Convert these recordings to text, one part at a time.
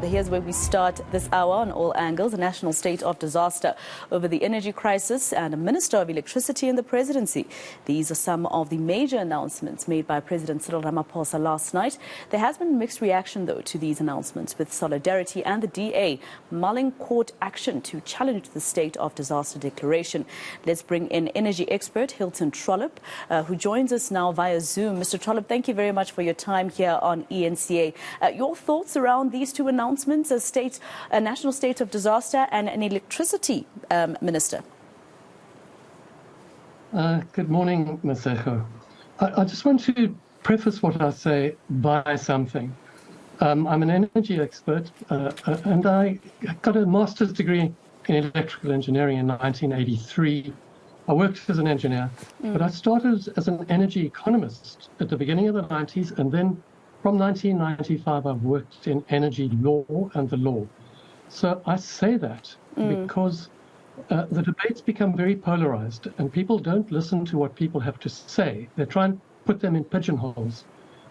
Here's where we start this hour on all angles, a national state of disaster over the energy crisis and a minister of electricity in the presidency. These are some of the major announcements made by President Cyril Ramaphosa last night. There has been mixed reaction, though, to these announcements, with Solidarity and the DA mulling court action to challenge the state of disaster declaration. Let's bring in energy expert Hilton Trollip, who joins us now via Zoom. Mr. Trollip, thank you very much for your time here on eNCA. Your thoughts around these two announcements, a national state of disaster and an electricity minister? Good morning, Ms. Echo. I just want to preface what I say by something. I'm an energy expert and I got a master's degree in electrical engineering in 1983. I worked as an engineer, but I started as an energy economist at the beginning of the 90s, and then from 1995, I've worked in energy law and the law. So I say that because the debates become very polarized and people don't listen to what people have to say. They try and put them in pigeonholes.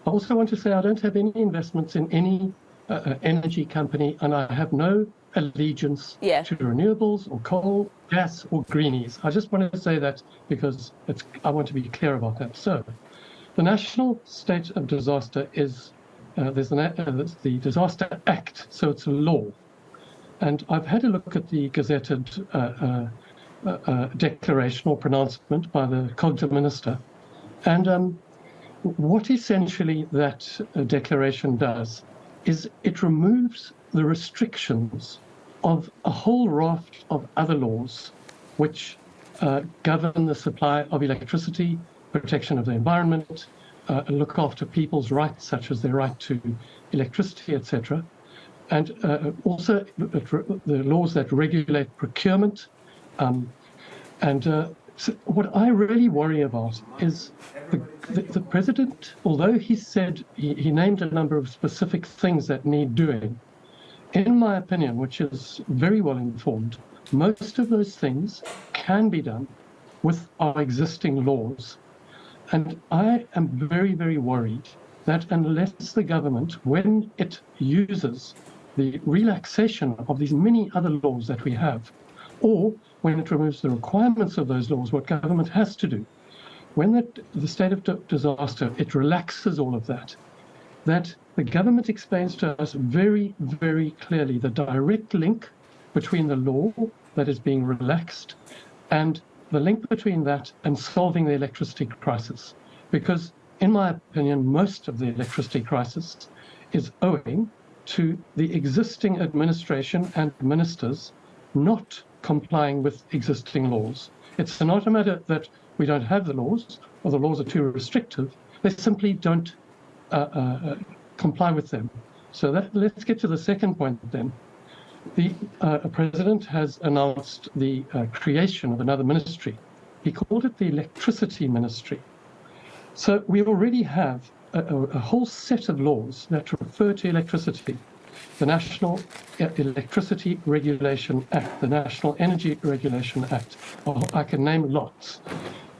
I also want to say I don't have any investments in any energy company, and I have no allegiance to renewables or coal, gas or greenies. I just want to say that because I want to be clear about that. So the National State of Disaster is, there's the Disaster Act, so it's a law. And I've had a look at the gazetted declaration or pronouncement by the Culture Minister. And what essentially that declaration does is it removes the restrictions of a whole raft of other laws which govern the supply of electricity, protection of the environment, look after people's rights, such as their right to electricity, etc. And also the laws that regulate procurement. So what I really worry about is the president, although he said he named a number of specific things that need doing, in my opinion, which is very well informed, most of those things can be done with our existing laws. And I am very, very worried that unless the government, when it uses the relaxation of these many other laws that we have, or when it removes the requirements of those laws, what government has to do, when the state of disaster, it relaxes all of that, that the government explains to us very, very clearly the direct link between the law that is being relaxed and the link between that and solving the electricity crisis. Because, in my opinion, most of the electricity crisis is owing to the existing administration and ministers not complying with existing laws. It's not a matter that we don't have the laws or the laws are too restrictive. They simply don't comply with them. So let's get to the second point then. The president has announced the creation of another ministry. He called it the Electricity Ministry. So we already have a whole set of laws that refer to electricity. The National Electricity Regulation Act, the National Energy Regulation Act. I can name lots.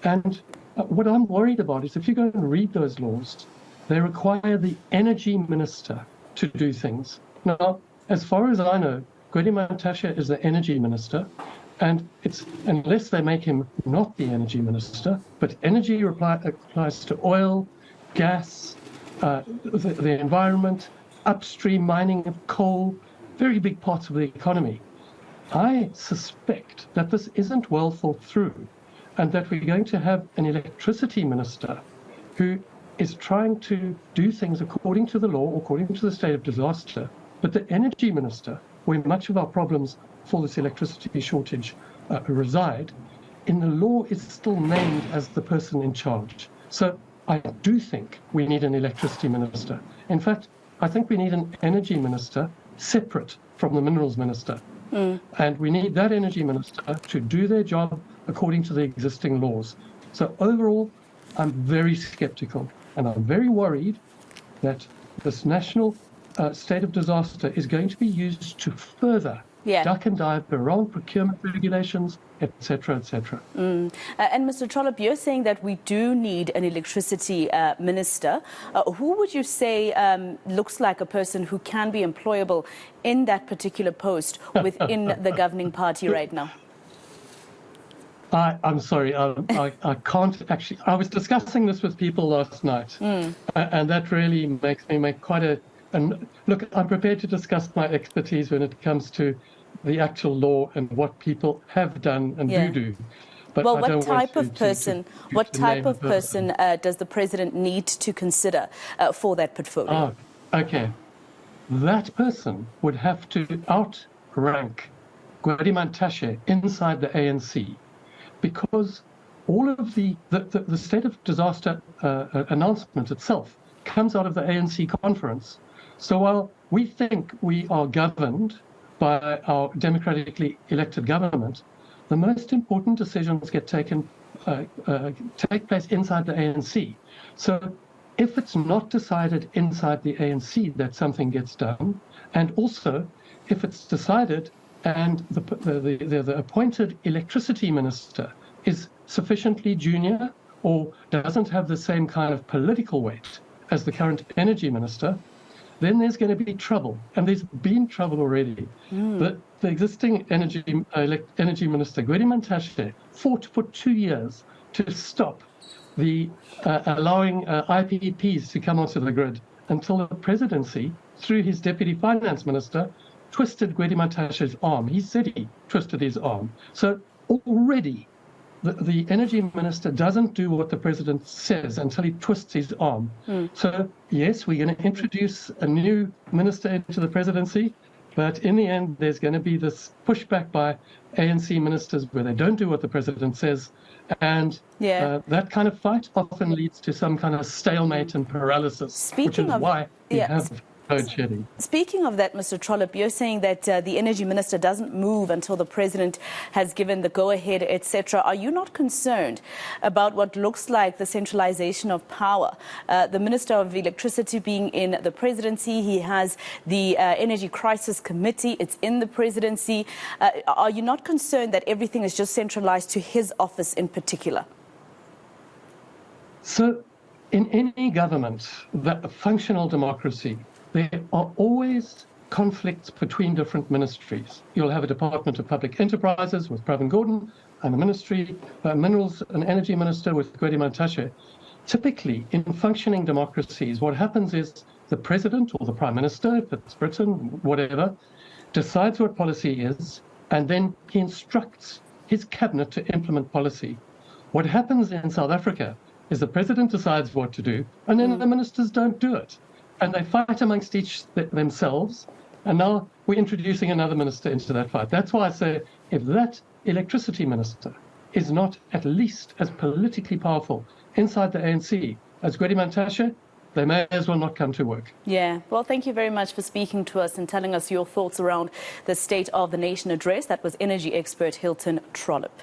And what I'm worried about is if you go and read those laws, they require the energy minister to do things. Now, as far as I know, Gwede Mantashe is the energy minister, and it's unless they make him not the energy minister, but energy applies to oil, gas, the environment, upstream mining of coal, very big parts of the economy. I suspect that this isn't well thought through, and that we're going to have an electricity minister who is trying to do things according to the law, according to the state of disaster, but the energy minister, where much of our problems for this electricity shortage reside, in the law is still named as the person in charge. So I do think we need an electricity minister. In fact, I think we need an energy minister separate from the minerals minister. And we need that energy minister to do their job according to the existing laws. So overall, I'm very skeptical, and I'm very worried that this national state of disaster is going to be used to further duck and dive the wrong procurement regulations, etc., etc. And Mr. Trollip, you're saying that we do need an electricity minister. Who would you say looks like a person who can be employable in that particular post within the governing party right now? I'm sorry, I can't actually. I was discussing this with people last night, and that really makes me make quite a. And look, I'm prepared to discuss my expertise when it comes to the actual law and what people have done and do. But well, what type of person does the president need to consider for that portfolio? Okay. That person would have to outrank Gwedi Mantashe inside the ANC, because all of the state of disaster announcement itself comes out of the ANC conference. So while we think we are governed by our democratically elected government, the most important decisions take place inside the ANC. So if it's not decided inside the ANC that something gets done, and also if it's decided and the appointed electricity minister is sufficiently junior or doesn't have the same kind of political weight as the current energy minister, then there's going to be trouble. And there's been trouble already. The existing energy minister, Gwedi Mantashe, fought for 2 years to stop the allowing IPPs to come onto the grid until the presidency, through his deputy finance minister, twisted Gwedi Mantashe's arm. He said he twisted his arm. So already the energy minister doesn't do what the president says until he twists his arm. So yes, we're going to introduce a new minister into the presidency, but in the end, there's going to be this pushback by ANC ministers where they don't do what the president says. And that kind of fight often leads to some kind of stalemate and paralysis, which is why we have load shedding. Speaking of that, Mr. Trollip, you're saying that the energy minister doesn't move until the president has given the go-ahead, etc. Are you not concerned about what looks like the centralization of power? The Minister of Electricity being in the presidency, he has the Energy Crisis Committee, it's in the presidency. Are you not concerned that everything is just centralized to his office in particular? So in any government, that functional democracy, there are always conflicts between different ministries. You'll have a Department of Public Enterprises with Pravin Gordhan and a Ministry, Minerals and Energy Minister with Gwedi Mantashe. Typically, in functioning democracies, what happens is the president or the prime minister, if it's Britain, whatever, decides what policy is, and then he instructs his cabinet to implement policy. What happens in South Africa is the president decides what to do, and then the ministers don't do it. And they fight amongst themselves, and now we're introducing another minister into that fight. That's why I say if that electricity minister is not at least as politically powerful inside the ANC as Gwedi Mantashe, they may as well not come to work. Yeah, well, thank you very much for speaking to us and telling us your thoughts around the State of the Nation address. That was energy expert Hilton Trollip.